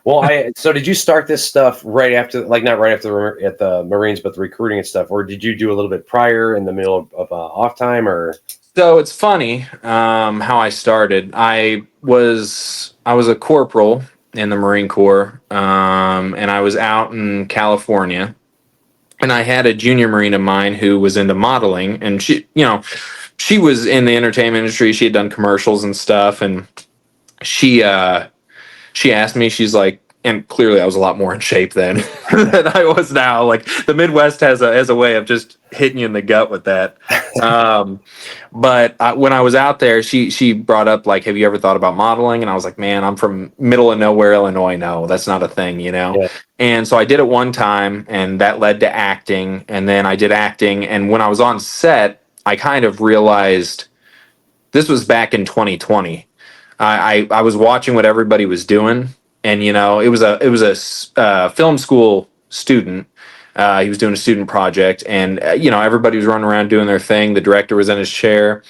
Well, so did you start this stuff right after, like not right after at the Marines, but the recruiting and stuff, or did you do a little bit prior in the middle of off time, or? So it's funny how I started. I was a corporal in the Marine Corps, and I was out in California, and I had a junior Marine of mine who was into modeling, and she was in the entertainment industry. She had done commercials and stuff, and she asked me, she's like, and clearly I was a lot more in shape then than I was now. Like the Midwest has a way of just hitting you in the gut with that. But when I was out there, she brought up like, have you ever thought about modeling? And I was like, man, I'm from middle of nowhere, Illinois. No, that's not a thing, you know? Yeah. And so I did it one time, and that led to acting. And then I did acting. And when I was on set, I kind of realized this was back in 2020. I was watching what everybody was doing, and it was a film school student. He was doing a student project, and everybody was running around doing their thing. The director was in his chair,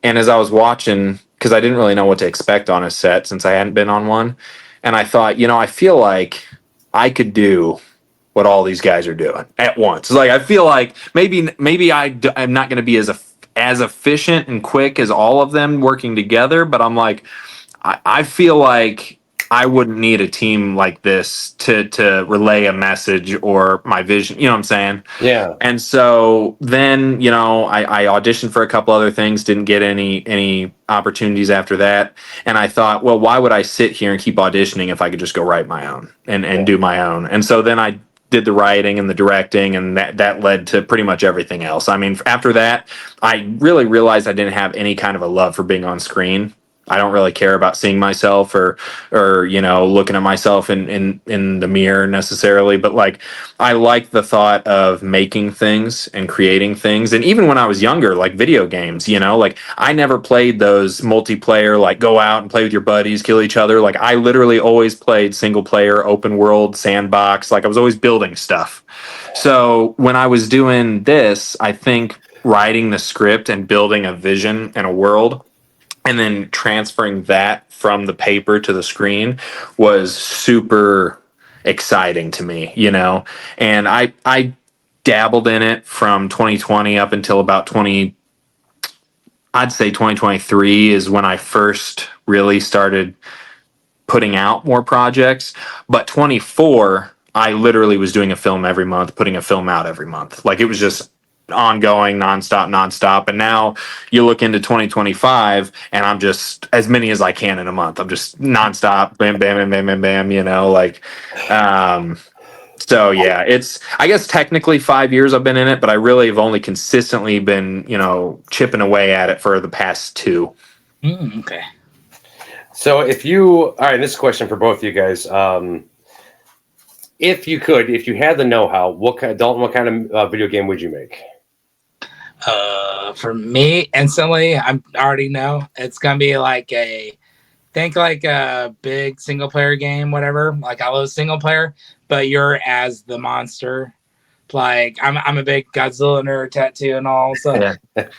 and as I was watching because I didn't really know what to expect on a set since I hadn't been on one. And I thought, I feel like I could do what all these guys are doing at once. Like I feel like maybe I'm not going to be as efficient and quick as all of them working together, but I'm like I feel like I wouldn't need a team like this to relay a message or my vision. You know what I'm saying? Yeah. And so then, I auditioned for a couple other things, didn't get any opportunities after that. And I thought, well, why would I sit here and keep auditioning if I could just go write my own and do my own? And so then I did the writing and the directing, and that led to pretty much everything else. I mean, after that, I really realized I didn't have any kind of a love for being on screen. I don't really care about seeing myself or looking at myself in the mirror necessarily, but like I like the thought of making things and creating things. And even when I was younger, like video games, like I never played those multiplayer, like go out and play with your buddies, kill each other. Like I literally always played single player, open world, sandbox. Like I was always building stuff. So when I was doing this, I think writing the script and building a vision and a world and then transferring that from the paper to the screen was super exciting to me, and I dabbled in it from 2020 up until about I'd say 2023 is when I first really started putting out more projects. But 24, I literally was doing a film every month, putting a film out every month. Like it was just ongoing, nonstop. And now you look into 2025 and I'm just as many as I can in a month. I'm just nonstop, bam, bam, bam, bam, bam, bam, so yeah, it's, I guess technically 5 years I've been in it, but I really have only consistently been, chipping away at it for the past 2. Okay. So all right, this question for both of you guys. If you had the know-how, Dalton, what kind of video game would you make? For me, instantly, I already know it's gonna be like a big single player game, whatever. Like I love single player, but you're as the monster. Like I'm a big Godzilla nerd, tattoo and all. So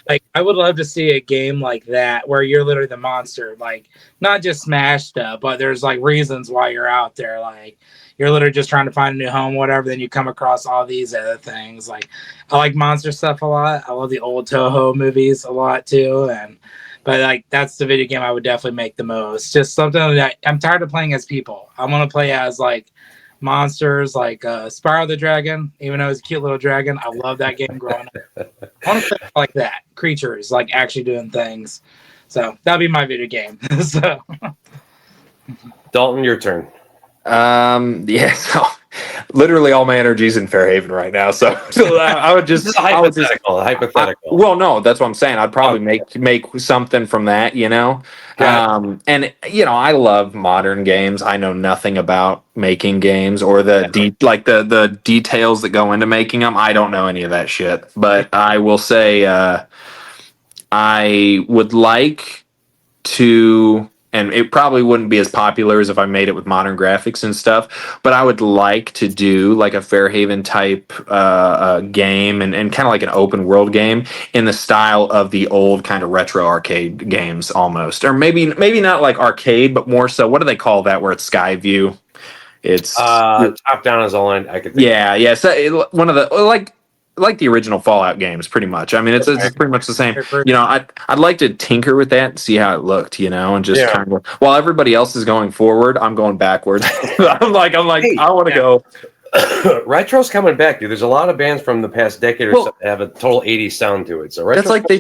like I would love to see a game like that where you're literally the monster. Like not just smash stuff, but there's like reasons why you're out there. Like you're literally just trying to find a new home, whatever. Then you come across all these other things. Like I like monster stuff a lot. I love the old Toho movies a lot too. But like that's the video game I would definitely make the most. Just something that I'm tired of playing as people. I want to play as like monsters, like Spyro the Dragon. Even though it's a cute little dragon, I love that game growing up. I want to play like that, creatures like actually doing things. So that'd be my video game. So Dalton, your turn. Yeah. So literally all my energy's in Fairhaven right now. So I would just hypothetical. Well, no, that's what I'm saying. I'd probably make something from that, Yeah. And I love modern games. I know nothing about making games or the details that go into making them. I don't know any of that shit. But I will say I would like to, and it probably wouldn't be as popular as if I made it with modern graphics and stuff, but I would like to do like a Fairhaven type game and kind of like an open world game in the style of the old kind of retro arcade games almost. Or maybe not like arcade, but more so, what do they call that where it's sky view? It's top down is all I could think. Yeah. So one of the like the original Fallout games, pretty much. I mean, it's pretty much the same. I'd like to tinker with that and see how it looked, and just kind of while everybody else is going forward, I'm going backwards. I'm like, hey, I want to go. Retro's coming back, dude. There's a lot of bands from the past decade or so that have a total 80s sound to it. So that's like they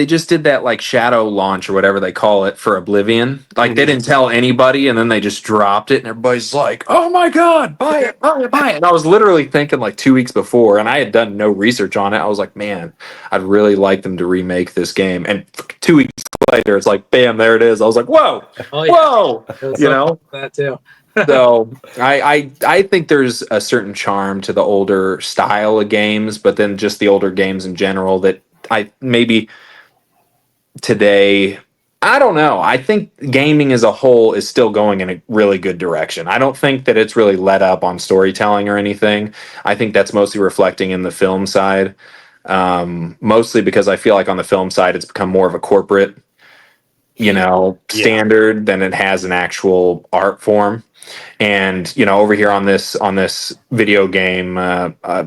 just did that like shadow launch or whatever they call it for Oblivion. Like they didn't tell anybody and then they just dropped it and everybody's like, oh my God, buy it. And I was literally thinking like 2 weeks before and I had done no research on it. I was like, man, I'd really like them to remake this game. And 2 weeks later, it's like, bam, there it is. I was like, whoa, whoa, that too. So I think there's a certain charm to the older style of games, but then just the older games in general that I maybe today, I don't know. I think gaming as a whole is still going in a really good direction. I don't think that it's really let up on storytelling or anything. I think that's mostly reflecting in the film side, mostly because I feel like on the film side it's become more of a corporate standard than it has an actual art form. And over here on this video game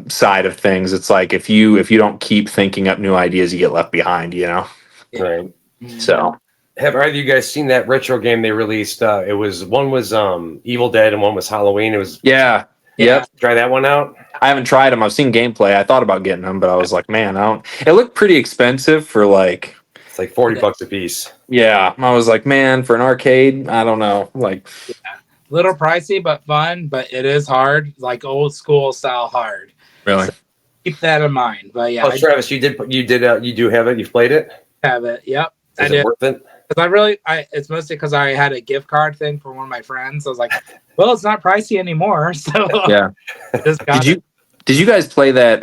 side of things, it's like if you don't keep thinking up new ideas, you get left behind. Right. So Have either of you guys seen that retro game they released? One was Evil Dead and one was Halloween. It was yep. Try that one out. I haven't tried them. I've seen gameplay. I thought about getting them, but I was like, man, I don't. It looked pretty expensive for like. It's like $40 a piece. Yeah, I was like, man, for an arcade, I don't know, like. Little pricey but fun, but it is hard, like old school style hard. Really? So keep that in mind. But yeah, Travis, you do have it. You've played it. Have it. Yep, I Is did. it worth it? Because it's mostly because I had a gift card thing for one of my friends. I was like, well, it's not pricey anymore. So Yeah. Did you guys play that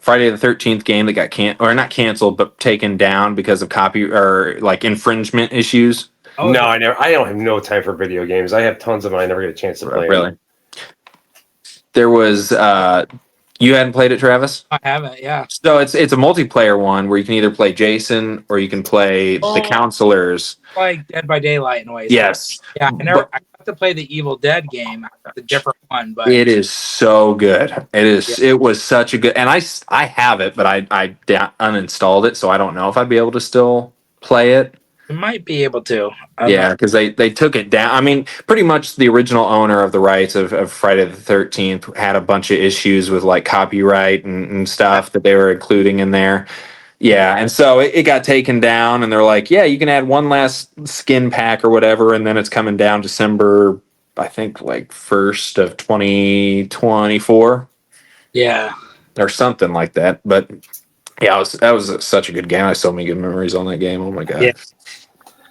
Friday the 13th game that got not canceled, but taken down because of copy or like infringement issues? Oh, no, I never. I don't have no time for video games. I have tons of them. I never get a chance to play. Really? There was. You hadn't played it, Travis? I haven't. Yeah. So it's a multiplayer one where you can either play Jason or you can play the counselors. Like Dead by Daylight in a way. Yes. Yeah, I got to play the Evil Dead game. It's a different one, but it is so good. It is. Yeah. It was such a good, and I have it, but I uninstalled it, so I don't know if I'd be able to still play it. You might be able to. Yeah, because they took it down. I mean, pretty much the original owner of the rights of Friday the 13th had a bunch of issues with like copyright and stuff that they were including in there. Yeah, and so it got taken down, and they're like, yeah, you can add one last skin pack or whatever, and then it's coming down December, I think, like 1st of 2024. Yeah. Or something like that. But yeah, that was such a good game. I have so many good memories on that game. Oh my god. Yeah.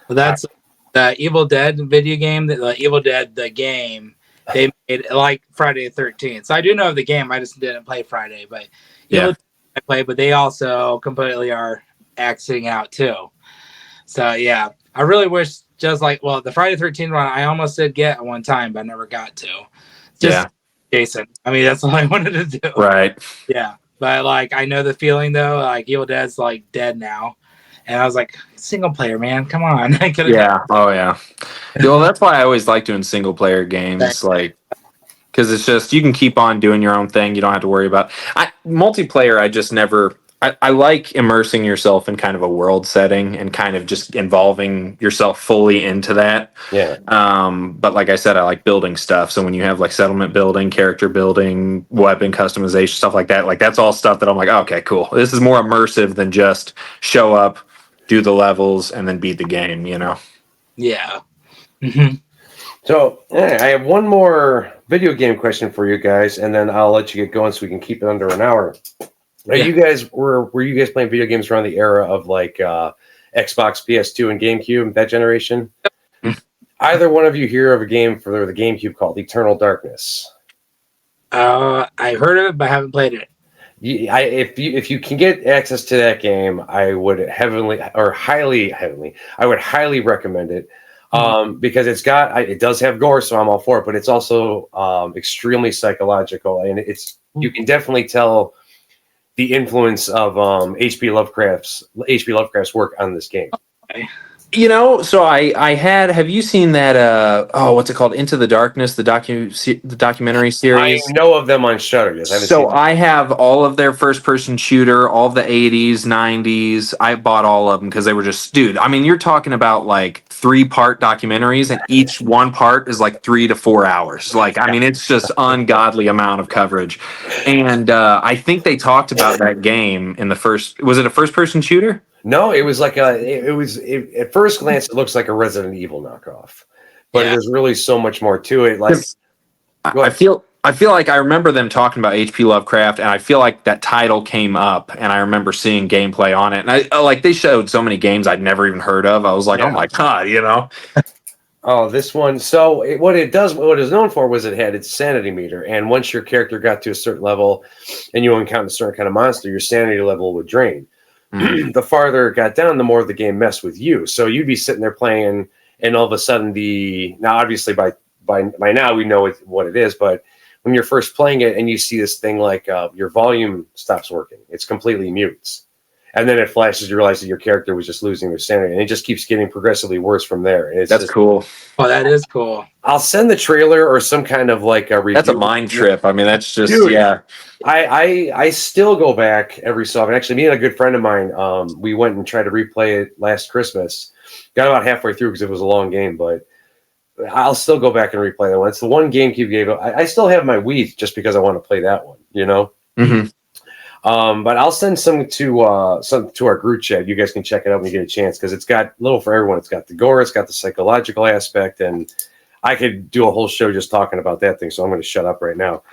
Well, that's the Evil Dead video game. The Evil Dead the game they made like Friday the 13th. So I do know the game. I just didn't play Friday, but yeah. I play, but they also completely are acting out too. So yeah, I really wish the Friday the 13th one I almost did get at one time, but I never got to. Jason. I mean, that's all I wanted to do. Right. Yeah, but like I know the feeling though. Like Evil Dead's like dead now, and I was like, single player, man, come on. Yeah. Oh yeah. Well, that's why I always like doing single player games, like. Because it's just, you can keep on doing your own thing. You don't have to worry about multiplayer. I just never, I like immersing yourself in kind of a world setting and kind of just involving yourself fully into that. Yeah. But like I said, I like building stuff. So when you have like settlement building, character building, weapon customization, stuff like that, like that's all stuff that I'm like, okay, cool. This is more immersive than just show up, do the levels, and then beat the game, Yeah. Mm-hmm. So I have one more video game question for you guys, and then I'll let you get going so we can keep it under an hour. Were you guys playing video games around the era of like Xbox, PS2, and GameCube, that generation? Either one of you hear of a game for the GameCube called Eternal Darkness? I've heard of it, but I haven't played it. If you can get access to that game, I would highly recommend it. Because it does have gore, so I'm all for it, but it's also extremely psychological, and you can definitely tell the influence of H.P. Lovecraft's work on this game. Okay. So have you seen that what's it called, Into the Darkness, the documentary series? I know of them on Shudder. Yes, I have all of their first person shooter, all of the 80s, 90s. I bought all of them because they were just, dude, I mean, you're talking about like 3-part documentaries, and each one part is like 3 to 4 hours. Like, I mean, it's just ungodly amount of coverage. And I think they talked about that game in was it a first person shooter? No, it was like at first glance, it looks like a Resident Evil knockoff, but there's really so much more to it. Like, I feel like I remember them talking about H.P. Lovecraft, and I feel like that title came up, and I remember seeing gameplay on it. And I they showed so many games I'd never even heard of. I was like, oh my god, Oh, this one. So what it is known for was it had its sanity meter, and once your character got to a certain level, and you encountered a certain kind of monster, your sanity level would drain. The farther it got down, the more the game messed with you. So you'd be sitting there playing, and all of a sudden now obviously by now we know what it is, but when you're first playing it and you see this thing like your volume stops working, it's completely mutes, And then it flashes, you realize that your character was just losing their sanity, and it just keeps getting progressively worse from there. And it's That's just, cool. Oh, that is cool. I'll send the trailer or some kind of like a review. That's a mind trip. I mean, that's just Dude. yeah. I still go back every so often. Actually, me and a good friend of mine, we went and tried to replay it last Christmas. Got about halfway through because it was a long game, but I'll still go back and replay that one. It's the one GameCube game. I still have my Wii just because I want to play that one, you know? Mm-hmm. But I'll send some to our group chat. You guys can check it out when you get a chance because it's got little for everyone. It's got the gore, it's got the psychological aspect, and I could do a whole show just talking about that thing. So I'm going to shut up right now.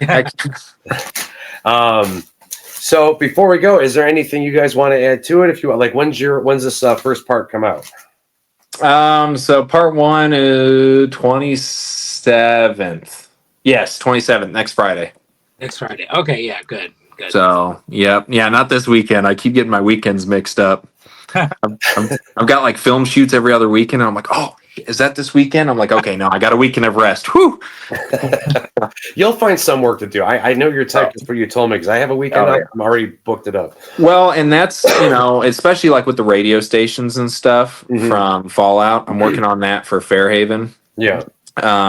So before we go, is there anything you guys want to add to it? If you want, like, when's this first part come out? So part 1 is 27th. Yes, 27th, next Friday. Next Friday. Okay, yeah, good. So, yeah, not this weekend. I keep getting my weekends mixed up. I've got like film shoots every other weekend, and I'm like, oh, is that this weekend? I'm like, okay, no, I got a weekend of rest. Whew. You'll find some work to do. I know your type for you told me because I have a weekend up. I'm already booked it up. Well, and that's, especially like with the radio stations and stuff from Fallout. I'm working on that for Fairhaven. Yeah.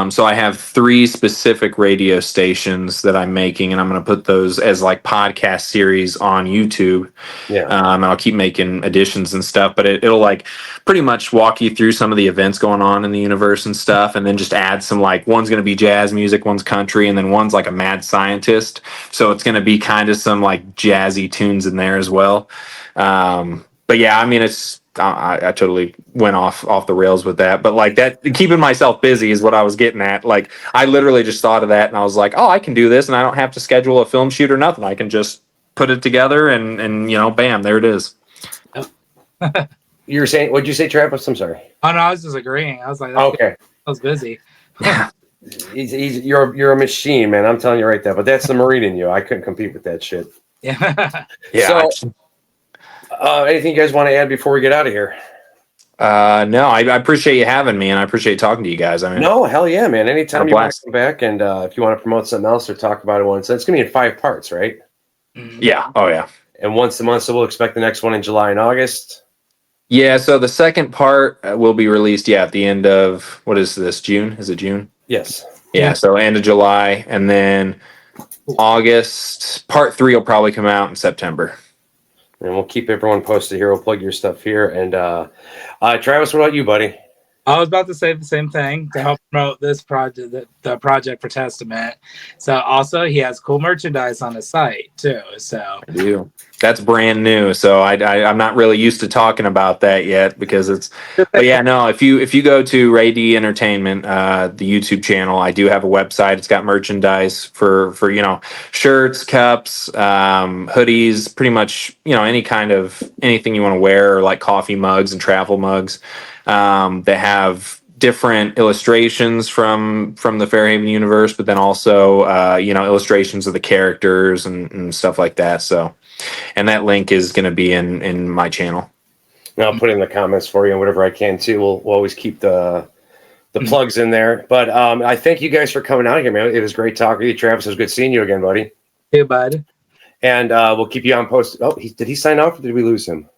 So I have 3 specific radio stations that I'm making, and I'm going to put those as like podcast series on YouTube. Yeah. And I'll keep making additions and stuff, but it'll like pretty much walk you through some of the events going on in the universe and stuff, and then just add some, like, one's going to be jazz music, one's country, and then one's like a mad scientist. So it's going to be kind of some like jazzy tunes in there as well. But yeah, I mean, I totally went off the rails with that, but like that, keeping myself busy is what I was getting at. Like, I literally just thought of that and I was like, oh, I can do this, and I don't have to schedule a film shoot or nothing. I can just put it together and bam, there it is. You were saying, what'd you say, Travis? I'm sorry. Oh no, I was just agreeing. I was like, okay. I was busy. Yeah. You're a machine, man. I'm telling you right there. But that's the Marine in you. I couldn't compete with that shit. Yeah. Yeah. So, anything you guys want to add before we get out of here? No, I appreciate you having me, and I appreciate talking to you guys. I mean, No, hell yeah, man. Anytime you want to blast. come back, and if you want to promote something else or talk about it once, it's going to be in 5 parts, right? Yeah. Oh, yeah. And once a month, so we'll expect the next one in July and August. Yeah. So the second part will be released, at the end of, what is this, June? Is it June? Yes. Yeah. So end of July, and then August. Part 3 will probably come out in September. And we'll keep everyone posted here. We'll plug your stuff here. And Travis, what about you, buddy? I was about to say the same thing to help promote this project, the project for Testament. So also he has cool merchandise on his site too. So I do. That's brand new, so I'm not really used to talking about that yet because it's. But yeah, no. If you go to Ray D Entertainment, the YouTube channel, I do have a website. It's got merchandise for shirts, cups, hoodies, pretty much any kind of anything you want to wear, or like coffee mugs and travel mugs. That have different illustrations from the Fairhaven universe, but then also illustrations of the characters and stuff like that. So. And that link is going to be in my channel. And I'll put it in the comments for you and whatever I can too. We'll always keep the plugs in there. But I thank you guys for coming out here, man. It was great talking to you, Travis. It was good seeing you again, buddy. hey, bud. And we'll keep you on post. Oh, did he sign off or did we lose him?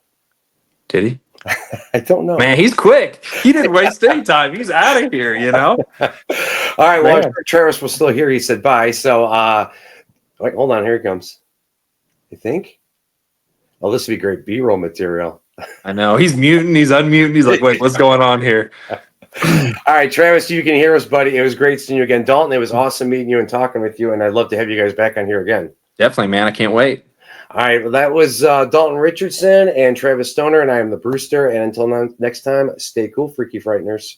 Did he? I don't know. Man, he's quick. He didn't waste any time. He's out of here, All right. Well, I'm sure Travis was still here. He said bye. So, wait, hold on. Here he comes. You think? Oh, this would be great B-roll material. I know. He's muting. He's unmuting. He's like, wait, what's going on here? All right, Travis, you can hear us, buddy. It was great seeing you again. Dalton, it was awesome meeting you and talking with you, and I'd love to have you guys back on here again. Definitely, man. I can't wait. All right, well, that was Dalton Richardson and Travis Stoner, and I am the Brewster. And until next time, stay cool, Freaky Frighteners.